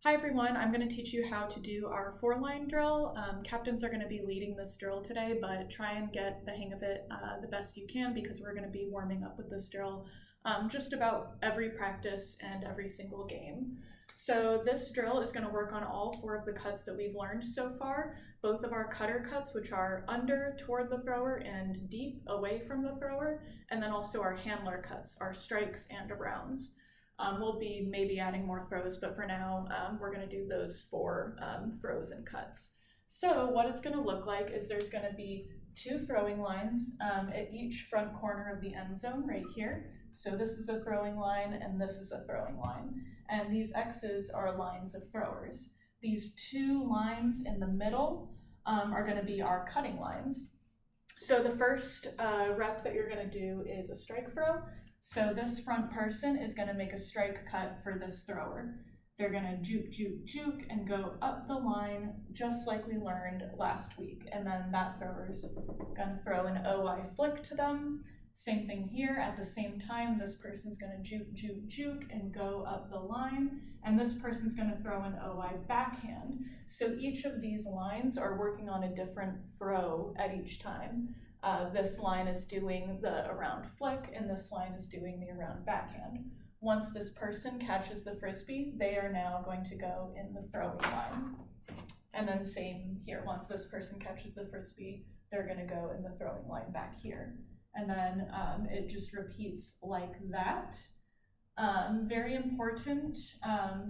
Hi everyone, I'm going to teach you how to do our 4-line drill. Captains are going to be leading this drill today, but try and get the hang of it the best you can because we're going to be warming up with this drill just about every practice and every single game. So this drill is going to work on all 4 of the cuts that we've learned so far, both of our cutter cuts, which are under toward the thrower and deep away from the thrower, and then also our handler cuts, our strikes and arounds. We'll be maybe adding more throws, but for now, we're going to do those 4 throws and cuts. So what it's going to look like is there's going to be 2 throwing lines at each front corner of the end zone right here. So this is a throwing line and this is a throwing line. And these X's are lines of throwers. These 2 lines in the middle are going to be our cutting lines. So the first rep that you're going to do is a strike throw. So this front person is going to make a strike cut for this thrower. They're going to juke, juke, juke, and go up the line just like we learned last week. And then that thrower's going to throw an OI flick to them. Same thing here. At the same time, this person's going to juke, juke, juke, and go up the line. And this person's going to throw an OI backhand. So each of these lines are working on a different throw at each time. This line is doing the around flick, and this line is doing the around backhand. Once this person catches the frisbee, they are now going to go in the throwing line. And then same here, once this person catches the frisbee, they're going to go in the throwing line back here. And then it just repeats like that. Very important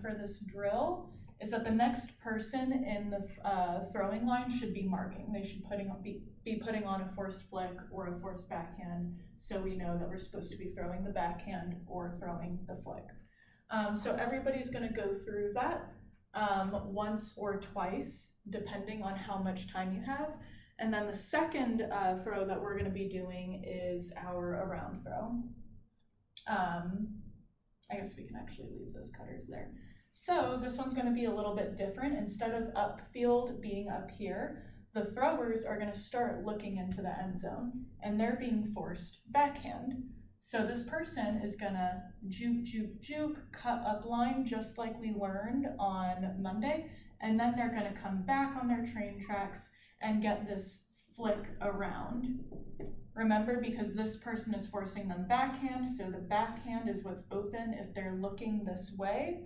for this drill is that the next person in the throwing line should be marking. They should be putting on a forced flick or a forced backhand, so we know that we're supposed to be throwing the backhand or throwing the flick. So everybody's going to go through that once or twice, depending on how much time you have. And then the second throw that we're going to be doing is our around throw. I guess we can actually leave those cutters there. So this one's going to be a little bit different. Instead of upfield being up here, the throwers are going to start looking into the end zone, and they're being forced backhand. So this person is going to juke, juke, juke, cut up line just like we learned on Monday, and then they're going to come back on their train tracks and get this flick around. Remember, because this person is forcing them backhand, so the backhand is what's open if they're looking this way.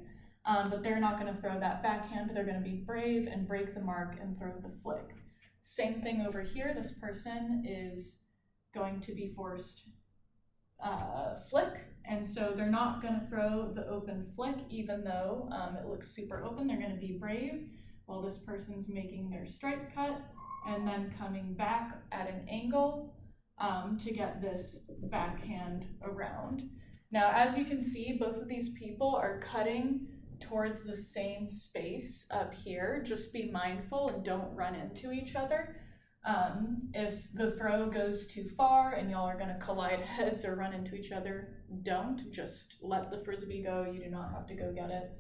But they're not going to throw that backhand. They're going to be brave and break the mark and throw the flick. Same thing over here. This person is going to be forced flick, and so they're not going to throw the open flick even though it looks super open. They're going to be brave while this person's making their strike cut and then coming back at an angle to get this backhand around. Now, as you can see, both of these people are cutting towards the same space up here. Just be mindful and don't run into each other. If the throw goes too far and y'all are going to collide heads or run into each other, don't. Just let the frisbee go. You do not have to go get it.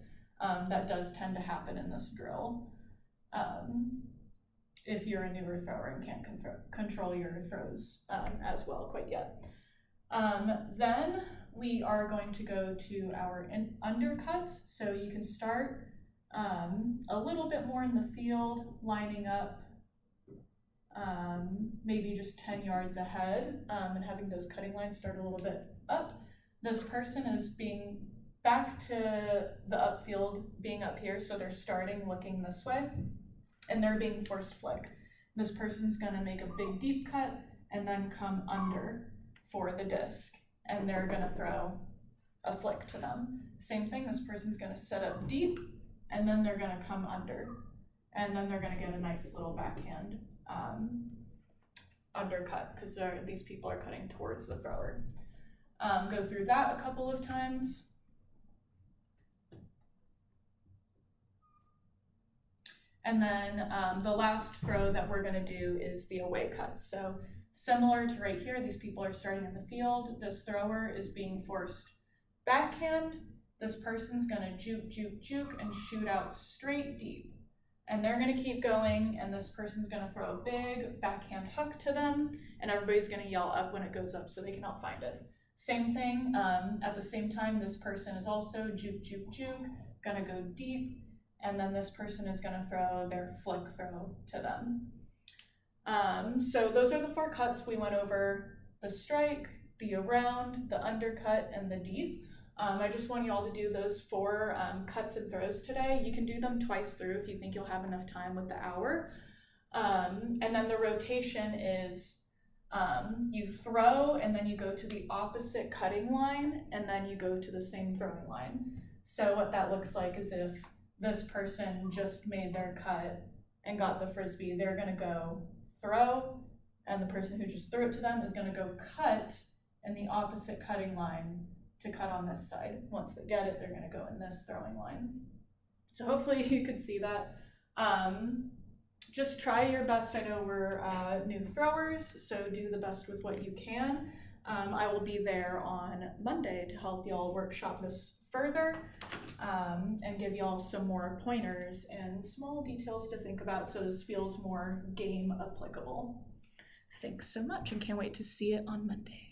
That does tend to happen in this drill. If you're a newer thrower and can't control your throws as well quite yet. Then we are going to go to our undercuts. So you can start a little bit more in the field, lining up maybe just 10 yards ahead and having those cutting lines start a little bit up. This person is being back to the upfield, being up here, so they're starting looking this way, and they're being forced flick. This person's going to make a big deep cut and then come under for the disc, and they're going to throw a flick to them. Same thing, this person's going to set up deep, and then they're going to come under, and then they're going to get a nice little backhand undercut because these people are cutting towards the thrower. Go through that a couple of times. And then the last throw that we're going to do is the away cuts. So similar to right here, these people are starting in the field. This thrower is being forced backhand. This person's going to juke, juke, juke, and shoot out straight deep. And they're going to keep going, and this person's going to throw a big backhand hook to them, and everybody's going to yell up when it goes up so they can help find it. Same thing, at the same time, this person is also juke, juke, juke, going to go deep, and then this person is going to throw their flick throw to them. So those are the 4 cuts. We went over the strike, the around, the undercut, and the deep. I just want you all to do those 4 cuts and throws today. You can do them twice through if you think you'll have enough time with the hour. And then the rotation is you throw and then you go to the opposite cutting line and then you go to the same throwing line. So what that looks like is if this person just made their cut and got the frisbee, they're going to go throw, and the person who just threw it to them is going to go cut in the opposite cutting line to cut on this side. Once they get it, they're going to go in this throwing line. So hopefully you could see that. Just try your best. I know we're new throwers, so do the best with what you can. I will be there on Monday to help y'all workshop this further and give y'all some more pointers and small details to think about so this feels more game applicable. Thanks so much and can't wait to see it on Monday.